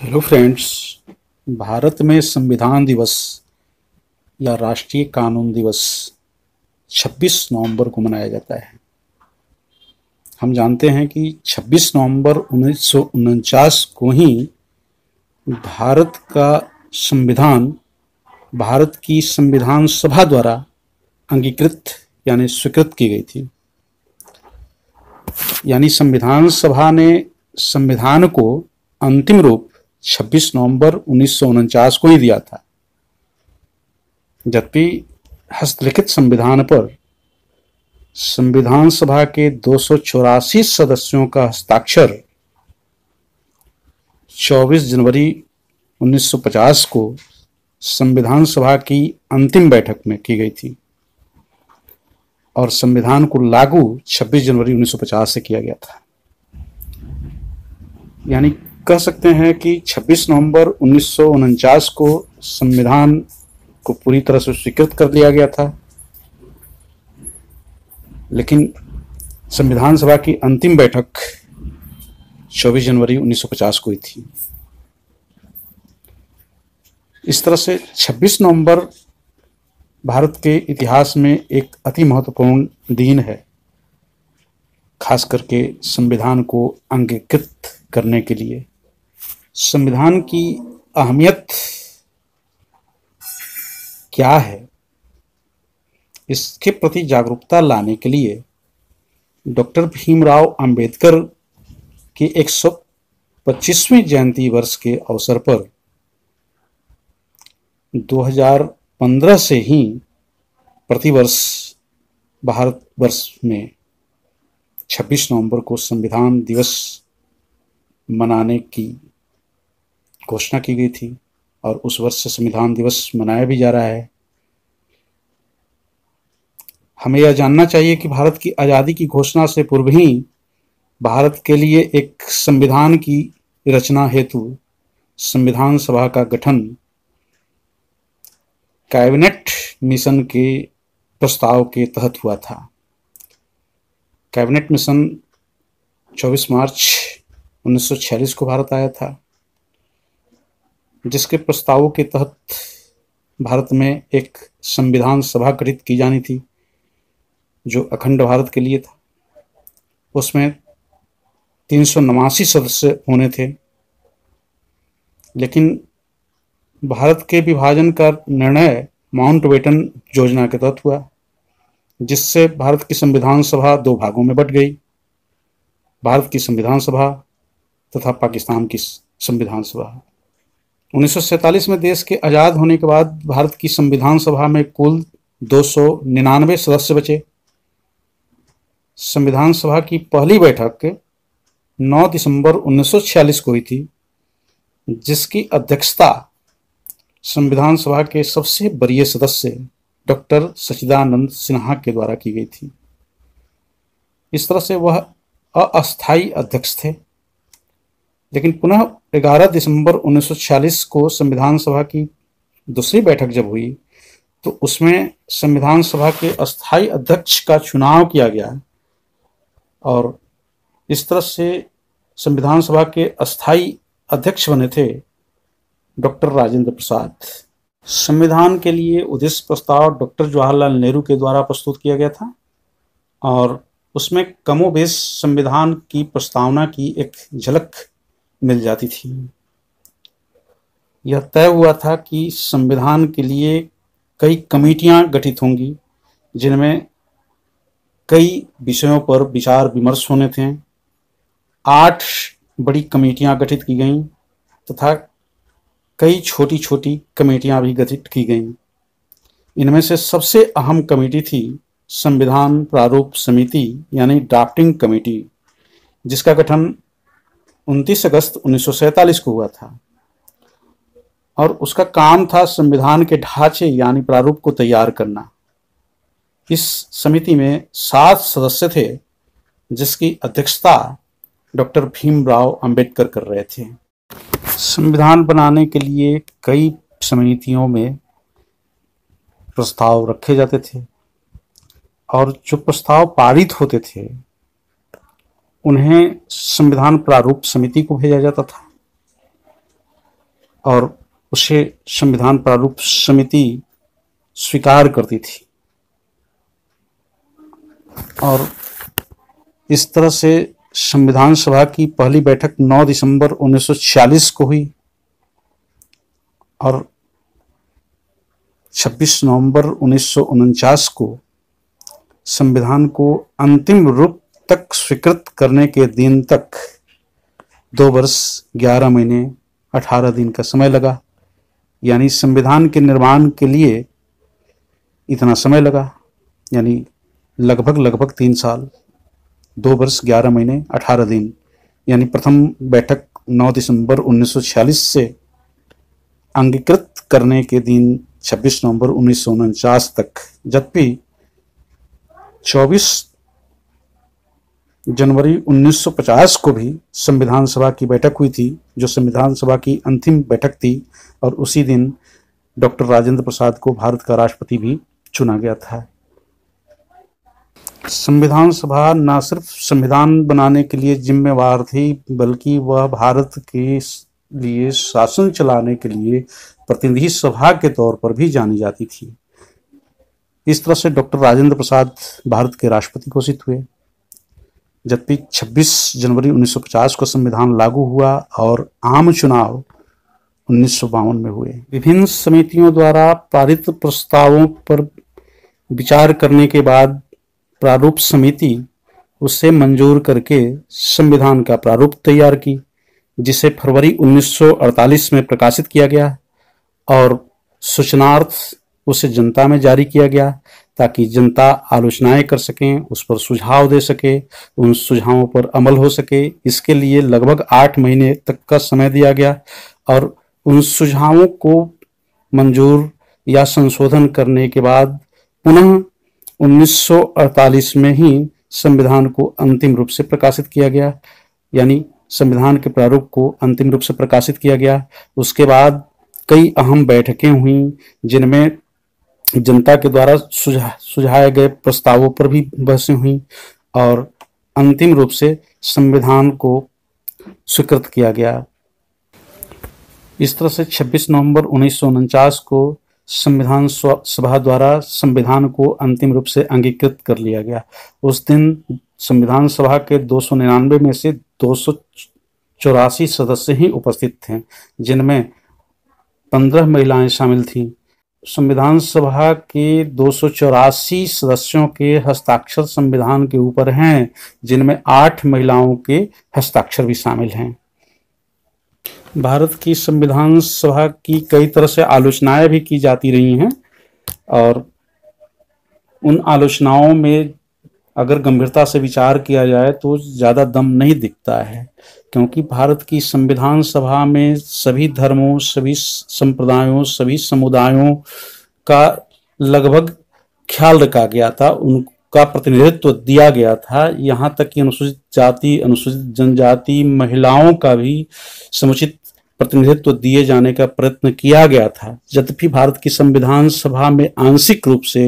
Hello friends. Bharat में संविधान दिवस या राष्ट्रीय कानून दिवस 26 नवंबर को मनाया जाता है। हम जानते हैं कि 26 नवंबर 1949 को ही भारत का संविधान भारत की संविधान सभा द्वारा अंगीकृत यानी स्वीकृत की गई थी। यानी संविधान सभा ने संविधान को अंतिम रूप 26 नवंबर 1949 को ही दिया था, जबकि हस्तलिखित संविधान पर संविधान सभा के 284 सदस्यों का हस्ताक्षर 24 जनवरी 1950 को संविधान सभा की अंतिम बैठक में की गई थी और संविधान को लागू 26 जनवरी 1950 से किया गया था। यानी कह सकते हैं कि 26 नवंबर 1949 को संविधान को पूरी तरह से स्वीकृत कर लिया गया था, लेकिन संविधान सभा की अंतिम बैठक 24 जनवरी 1950 को ही थी। इस तरह से 26 नवंबर भारत के इतिहास में एक अति महत्वपूर्ण दिन है, खास करके संविधान को अंगीकृत करने के लिए। संविधान की अहमियत क्या है, इसके प्रति जागरूकता लाने के लिए डॉक्टर भीमराव अंबेडकर की 125वीं जयंती वर्ष के अवसर पर 2015 से ही प्रतिवर्ष भारतवर्ष में 26 नवंबर को संविधान दिवस मनाने की घोषणा की गई थी और उस वर्ष से संविधान दिवस मनाया भी जा रहा है। हमें यह जानना चाहिए कि भारत की आज़ादी की घोषणा से पूर्व ही भारत के लिए एक संविधान की रचना हेतु संविधान सभा का गठन कैबिनेट मिशन के प्रस्ताव के तहत हुआ था। कैबिनेट मिशन 24 मार्च 1946 को भारत आया था, जिसके प्रस्तावों के तहत भारत में एक संविधान सभा गठित की जानी थी जो अखंड भारत के लिए था। उसमें 379 सदस्य होने थे, लेकिन भारत के विभाजन का निर्णय माउंटबेटन योजना के तहत हुआ, जिससे भारत की संविधान सभा दो भागों में बंट गई, भारत की संविधान सभा तथा पाकिस्तान की संविधान सभा। 1947 में देश के आज़ाद होने के बाद भारत की संविधान सभा में कुल 299 सदस्य बचे। संविधान सभा की पहली बैठक 9 दिसंबर 1946 को हुई थी, जिसकी अध्यक्षता संविधान सभा के सबसे वरीय सदस्य डॉक्टर सच्चिदानंद सिन्हा के द्वारा की गई थी। इस तरह से वह अस्थायी अध्यक्ष थे, लेकिन पुनः 11 दिसंबर 1946 को संविधान सभा की दूसरी बैठक जब हुई तो उसमें संविधान सभा के अस्थायी अध्यक्ष का चुनाव किया गया और इस तरह से संविधान सभा के अस्थायी अध्यक्ष बने थे डॉक्टर राजेंद्र प्रसाद। संविधान के लिए उद्देश्य प्रस्ताव डॉक्टर जवाहरलाल नेहरू के द्वारा प्रस्तुत किया गया था और उसमें कमोबेश संविधान की प्रस्तावना की एक झलक मिल जाती थी। यह तय हुआ था कि संविधान के लिए कई कमेटियां गठित होंगी, जिनमें कई विषयों पर विचार विमर्श होने थे। 8 बड़ी कमेटियां गठित की गईं तथा कई छोटी छोटी कमेटियां भी गठित की गईं। इनमें से सबसे अहम कमेटी थी संविधान प्रारूप समिति यानी ड्राफ्टिंग कमेटी, जिसका गठन 29 अगस्त 1947 को हुआ था और उसका काम था संविधान के ढांचे यानी प्रारूप को तैयार करना। इस समिति में 7 सदस्य थे, जिसकी अध्यक्षता डॉक्टर भीमराव अंबेडकर कर रहे थे। संविधान बनाने के लिए कई समितियों में प्रस्ताव रखे जाते थे और जो प्रस्ताव पारित होते थे उन्हें संविधान प्रारूप समिति को भेजा जाता था। और उसे संविधान प्रारूप समिति स्वीकार करती थी। और इस तरह से संविधान सभा की पहली बैठक 9 दिसंबर 1946 को हुई और 26 नवंबर 1949 को संविधान को अंतिम रूप तक स्वीकृत करने के दिन तक 2 वर्ष 11 महीने 18 दिन का समय लगा। यानी संविधान के निर्माण के लिए इतना समय लगा, यानी लगभग 3 साल, 2 वर्ष 11 महीने 18 दिन। यानी प्रथम बैठक 9 दिसंबर 1946 से अंगीकृत करने के दिन 26 नवंबर 1949 तक, जबकि 24 जनवरी 1950 को भी संविधान सभा की बैठक हुई थी, जो संविधान सभा की अंतिम बैठक थी। और उसी दिन डॉक्टर राजेंद्र प्रसाद को भारत का राष्ट्रपति भी चुना गया था। संविधान सभा न सिर्फ संविधान बनाने के लिए जिम्मेवार थी, बल्कि वह भारत के लिए शासन चलाने के लिए प्रतिनिधि सभा के तौर पर भी जानी जाती थी। इस तरह से डॉक्टर राजेंद्र प्रसाद भारत के राष्ट्रपति घोषित हुए, जबकि 26 जनवरी 1950 को संविधान लागू हुआ और आम चुनाव 1952 में हुए। विभिन्न समितियों द्वारा पारित प्रस्तावों पर विचार करने के बाद प्रारूप समिति उसे मंजूर करके संविधान का प्रारूप तैयार की, जिसे फरवरी 1948 में प्रकाशित किया गया और सूचनार्थ उसे जनता में जारी किया गया, ताकि जनता आलोचनाएं कर सकें, उस पर सुझाव दे सके, उन सुझावों पर अमल हो सके। इसके लिए लगभग 8 महीने तक का समय दिया गया और उन सुझावों को मंजूर या संशोधन करने के बाद पुनः 1948 में ही संविधान को अंतिम रूप से प्रकाशित किया गया, यानी संविधान के प्रारूप को अंतिम रूप से प्रकाशित किया गया। उसके बाद कई अहम बैठकें हुई, जिनमें जनता के द्वारा सुझाए गए प्रस्तावों पर भी बहसें हुई और अंतिम रूप से संविधान को स्वीकृत किया गया। इस तरह से 26 नवंबर 1949 को संविधान सभा द्वारा संविधान को अंतिम रूप से अंगीकृत कर लिया गया। उस दिन संविधान सभा के 299 में से 284 सदस्य ही उपस्थित थे, जिनमें 15 महिलाएं शामिल थीं। संविधान सभा के 284 सदस्यों के हस्ताक्षर संविधान के ऊपर हैं, जिनमें 8 महिलाओं के हस्ताक्षर भी शामिल हैं। भारत की संविधान सभा की कई तरह से आलोचनाएं भी की जाती रही हैं और उन आलोचनाओं में अगर गंभीरता से विचार किया जाए तो ज़्यादा दम नहीं दिखता है, क्योंकि भारत की संविधान सभा में सभी धर्मों, सभी संप्रदायों, सभी समुदायों का लगभग ख्याल रखा गया था, उनका प्रतिनिधित्व दिया गया था। यहाँ तक कि अनुसूचित जाति, अनुसूचित जनजाति, महिलाओं का भी समुचित प्रतिनिधित्व दिए जाने का प्रयत्न किया गया था। यद्यपि भारत की संविधान सभा में आंशिक रूप से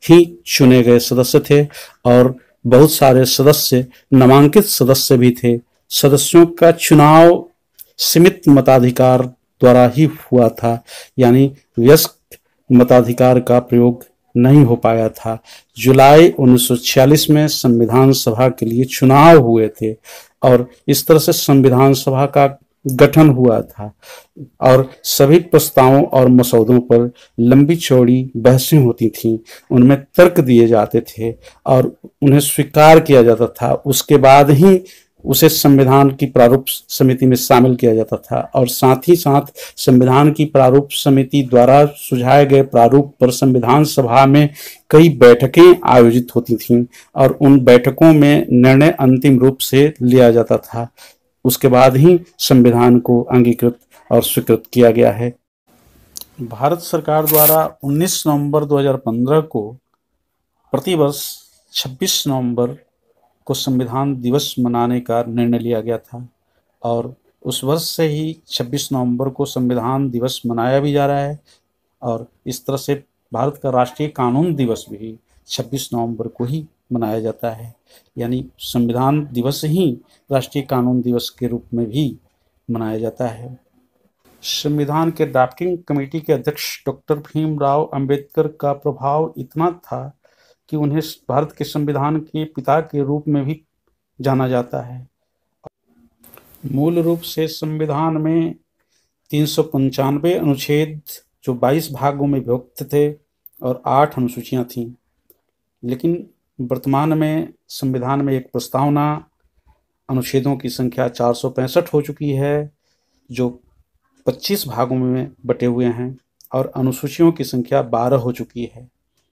ही चुने गए सदस्य थे और बहुत सारे सदस्य नामांकित सदस्य भी थे। सदस्यों का चुनाव सीमित मताधिकार द्वारा ही हुआ था, यानी वयस्क मताधिकार का प्रयोग नहीं हो पाया था। जुलाई 1946 में संविधान सभा के लिए चुनाव हुए थे और इस तरह से संविधान सभा का गठन हुआ था और सभी प्रस्तावों और मसौदों पर लंबी चौड़ी बहसें होती थीं, उनमें तर्क दिए जाते थे और उन्हें स्वीकार किया जाता था। उसके बाद ही उसे संविधान की प्रारूप समिति में शामिल किया जाता था और साथ ही साथ संविधान की प्रारूप समिति द्वारा सुझाए गए प्रारूप पर संविधान सभा में कई बैठकें आयोजित होती थीं और उन बैठकों में निर्णय अंतिम रूप से लिया जाता था। उसके बाद ही संविधान को अंगीकृत और स्वीकृत किया गया है। भारत सरकार द्वारा 19 नवंबर 2015 को प्रतिवर्ष 26 नवंबर को संविधान दिवस मनाने का निर्णय लिया गया था और उस वर्ष से ही 26 नवंबर को संविधान दिवस मनाया भी जा रहा है और इस तरह से भारत का राष्ट्रीय कानून दिवस भी 26 नवंबर को ही मनाया जाता है, यानी संविधान दिवस ही राष्ट्रीय कानून दिवस के रूप में भी मनाया जाता है। संविधान के ड्राफ्टिंग कमेटी के अध्यक्ष डॉक्टर भीमराव अंबेडकर का प्रभाव इतना था कि उन्हें भारत के संविधान के पिता के रूप में भी जाना जाता है। मूल रूप से संविधान में 395 अनुच्छेद जो 22 भागों में विभक्त थे और 8 अनुसूचियां थीं, लेकिन वर्तमान में संविधान में एक प्रस्तावना अनुच्छेदों की संख्या 465 हो चुकी है, जो 25 भागों में बटे हुए हैं, और अनुसूचियों की संख्या 12 हो चुकी है।